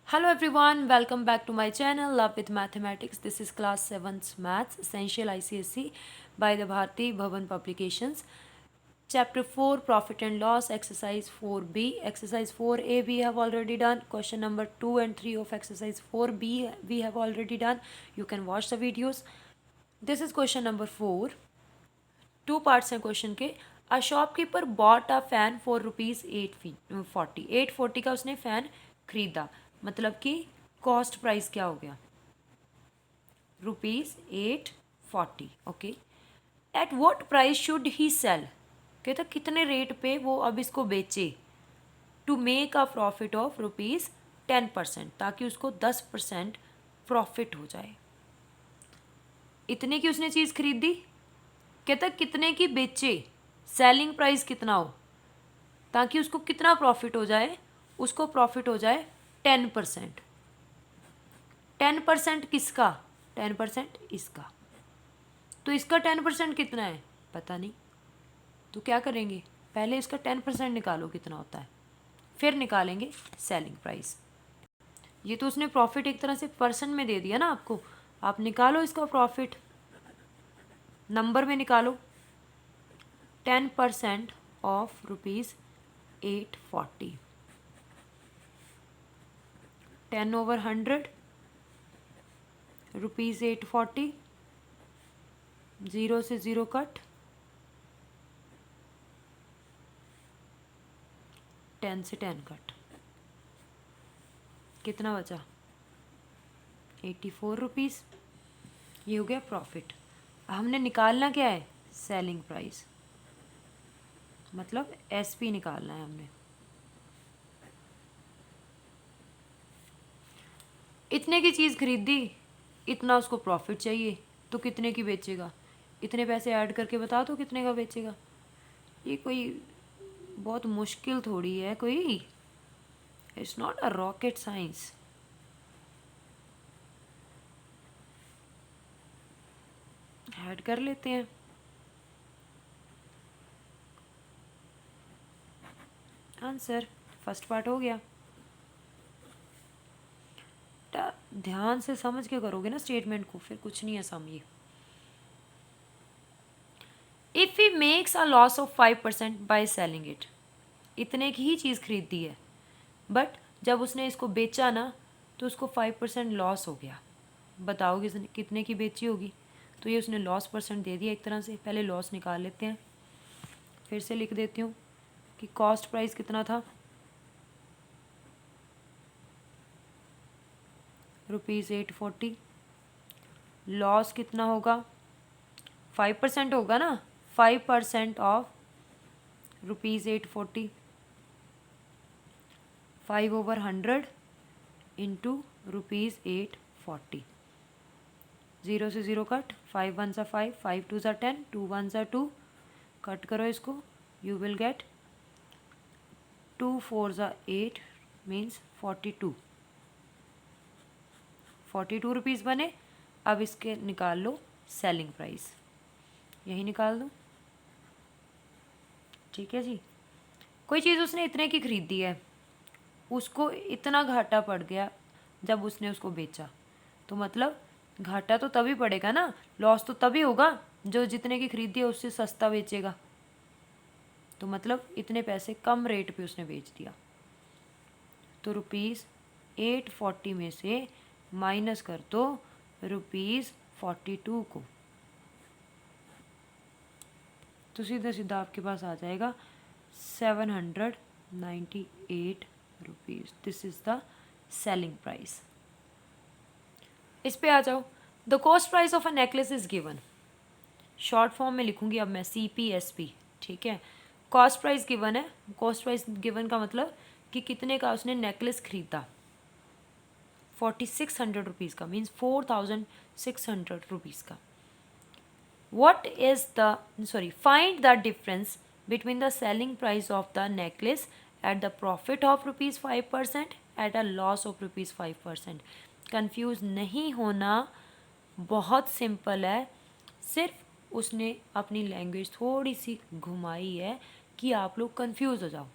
Hello everyone, welcome back to my channel Love with Mathematics. This is class 7th Maths Essential ICSE by the Bharti Bhavan Publications. Chapter 4 Profit and Loss, exercise 4B. Exercise 4A we have already done. Question number 2 and 3 of exercise 4B we have already done. You can watch the videos. This is question number 4. Two parts हैं question के. A shopkeeper bought a fan for rupees 840 का उसने fan खरीदा. मतलब कि cost price क्या हो गया, ₹840. Okay. At what price should he sell, कहता कितने रेट पे वो अब इसको बेचे. To make a profit of ₹10%, ताकि उसको 10% प्रॉफिट हो जाए. इतने की उसने चीज़ खरीदी. कहता कितने की बेचे, सेलिंग प्राइस कितना हो, ताकि उसको कितना प्रॉफिट हो जाए. उसको प्रॉफिट हो जाए 10%. 10% किसका, 10% इसका. तो इसका 10% कितना है पता नहीं. तो क्या करेंगे, पहले इसका 10% निकालो कितना होता है, फिर निकालेंगे सेलिंग प्राइस. ये तो उसने प्रॉफिट एक तरह से परसेंट में दे दिया ना आपको. आप निकालो इसका प्रॉफिट, नंबर में निकालो. 10% ऑफ ₹840, 10/100 ₹840. 0 से 0 कट, 10 से 10 कट. कितना बचा, ₹84. ये हो गया प्रॉफिट. हमने निकालना क्या है, सेलिंग प्राइस, मतलब एसपी निकालना है हमने. इतने की चीज़ खरीदी, इतना उसको प्रॉफिट चाहिए, तो कितने की बेचेगा. इतने पैसे ऐड करके बता दो कितने का बेचेगा. ये कोई बहुत मुश्किल थोड़ी है कोई. It's not a rocket science. Add कर लेते हैं. आंसर फर्स्ट पार्ट हो गया. ध्यान से समझ के करोगे ना स्टेटमेंट को, फिर कुछ नहीं है समझिए. If he makes a loss of 5% by selling it, इतने की ही चीज़ खरीदी है, बट जब उसने इसको बेचा ना तो उसको 5% लॉस हो गया. बताओ कितने की बेची होगी. तो ये उसने लॉस परसेंट दे दिया एक तरह से. पहले लॉस निकाल लेते हैं, फिर से लिख देती हूँ कि कॉस्ट प्राइस कितना था, ₹840. लॉस कितना होगा, 5% होगा ना, 5% ऑफ ₹840, 5/100 इंटू ₹840. 0 से 0 कट, 5 1 5, 5 2 10, 2 1 2. कट करो इसको, you will get 2 4 8 means 42. 42 rupees बने. अब इसके निकाल लो सेलिंग प्राइस, यही निकाल दो. ठीक है जी. कोई चीज़ उसने इतने की खरीदी है, उसको इतना घाटा पड़ गया जब उसने उसको बेचा, तो मतलब घाटा तो तभी पड़ेगा ना, लॉस तो तभी होगा जो जितने की खरीदी है उससे सस्ता बेचेगा. तो मतलब इतने पैसे कम रेट पे उसने बेच दिया. तो ₹840 में से माइनस कर दो ₹42 को, तो सीधा सीधा आपके पास आ जाएगा ₹798. This is the selling price. इस पे आ जाओ. The cost price of a necklace is given. Short form में लिखूंगी अब मैं, CPSP. ठीक है, कॉस्ट प्राइस गिवन है. कॉस्ट प्राइस गिवन का मतलब कि कितने का उसने नेकलेस खरीदा. 4600 रुपीज़ का, मीन्स 4600 रुपीज़ का. What is the, sorry, find the difference between the selling price of the necklace at the profit of ₹5% at a loss of ₹5%. Confuse नहीं होना, बहुत सिंपल है. सिर्फ उसने अपनी लैंग्वेज थोड़ी सी घुमाई है कि आप लोग कंफ्यूज हो जाओ,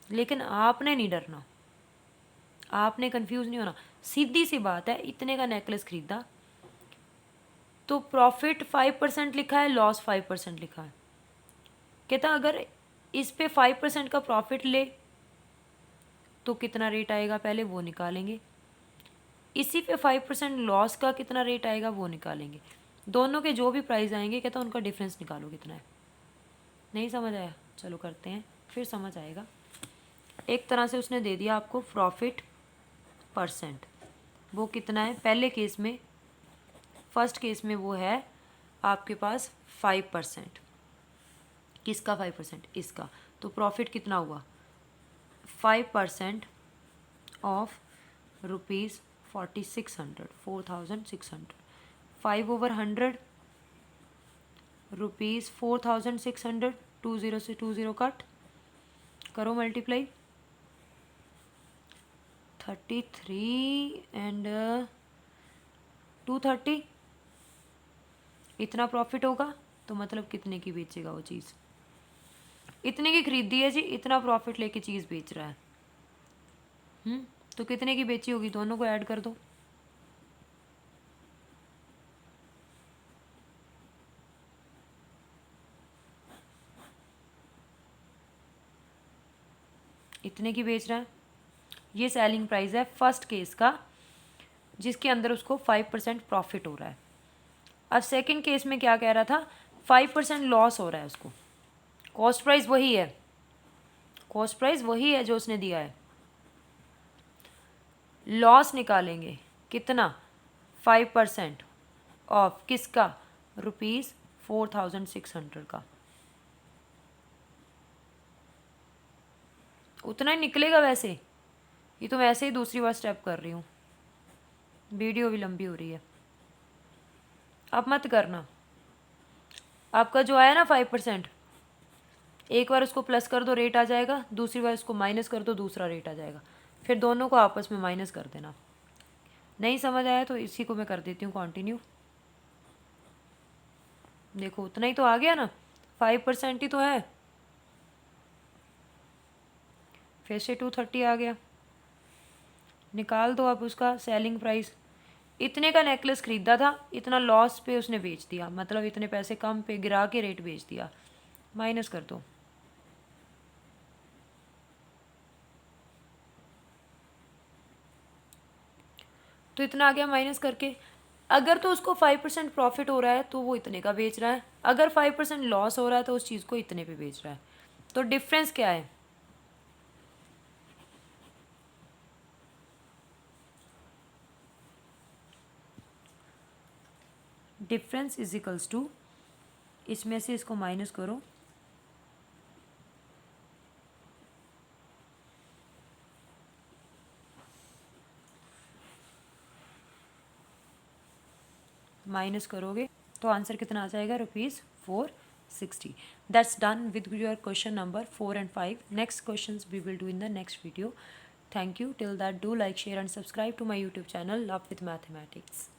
लेकिन आपने नहीं डरना. आपने कंफ्यूज नहीं होना, सीधी सी बात है। इतने का नेकलेस खरीदा तो प्रॉफिट 5% लिखा है, लॉस 5% लिखा है। कहता अगर इस पे 5% का प्रॉफिट ले तो कितना रेट आएगा, पहले वो निकालेंगे। इसी पे 5% लॉस का कितना रेट आएगा वो निकालेंगे। दोनों के जो भी प्राइस आएंगे कहता उनका डिफरेंस निकालो कितना है। नहीं समझ आया? चलो करते हैं, फिर समझ आएगा। एक तरह से उसने दे दिया आपको प्रॉफिट परसेंट, वो कितना है पहले केस में, फर्स्ट केस में वो है आपके पास 5%। किसका 5%? इसका। तो प्रॉफिट कितना हुआ? 5% ऑफ रुपीज़ 4600, 4600, 5/100 रुपीज़ 4600, 20 से 20 कट करो, मल्टीप्लाई 33 एंड 230। इतना प्रॉफिट होगा तो मतलब कितने की बेचेगा वो चीज़? इतने की खरीदी है जी, इतना प्रॉफिट लेके चीज़ बेच रहा है। तो कितने की बेची होगी? दोनों को ऐड कर दो। इतने की बेच रहा है। ये सेलिंग प्राइस है फर्स्ट केस का, जिसके अंदर उसको 5% प्रॉफिट हो रहा है। अब सेकंड केस में क्या कह रहा था? 5% लॉस हो रहा है उसको। कॉस्ट प्राइस वही है, कॉस्ट प्राइस वही है जो उसने दिया है। लॉस निकालेंगे कितना? 5% ऑफ किसका? ₹4600 का। उतना ही निकलेगा वैसे। ये तो मैं ऐसे ही दूसरी बार स्टेप कर रही हूँ, वीडियो भी लंबी हो रही है। अब मत करना। आपका जो आया ना 5%, एक बार उसको प्लस कर दो रेट आ जाएगा, दूसरी बार उसको माइनस कर दो दूसरा रेट आ जाएगा, फिर दोनों को आपस में माइनस कर देना। नहीं समझ आया तो इसी को मैं कर देती हूँ कंटिन्यू। देखो उतना ही तो आ गया ना, 5% ही तो है, फिर से 230 आ गया। निकाल दो अब उसका सेलिंग प्राइस। इतने का नेकलेस खरीदा था, इतना लॉस पे उसने बेच दिया, मतलब इतने पैसे कम पे गिरा के रेट बेच दिया। माइनस कर दो। तो इतना आ गया माइनस करके। अगर तो उसको 5% प्रॉफिट हो रहा है तो वो इतने का बेच रहा है, अगर 5% लॉस हो रहा है तो उस चीज़ को इतने पे बेच रहा है। तो डिफरेंस क्या है? डिफरेंस इज इक्वल्स टू, इसमें से इसको माइनस करो, माइनस करोगे तो आंसर कितना आ जाएगा? ₹460। That's done with your question number 4 and 5. Next questions we will do in the next video. Thank you. Till that, do like, share and subscribe to my YouTube channel Love with Mathematics.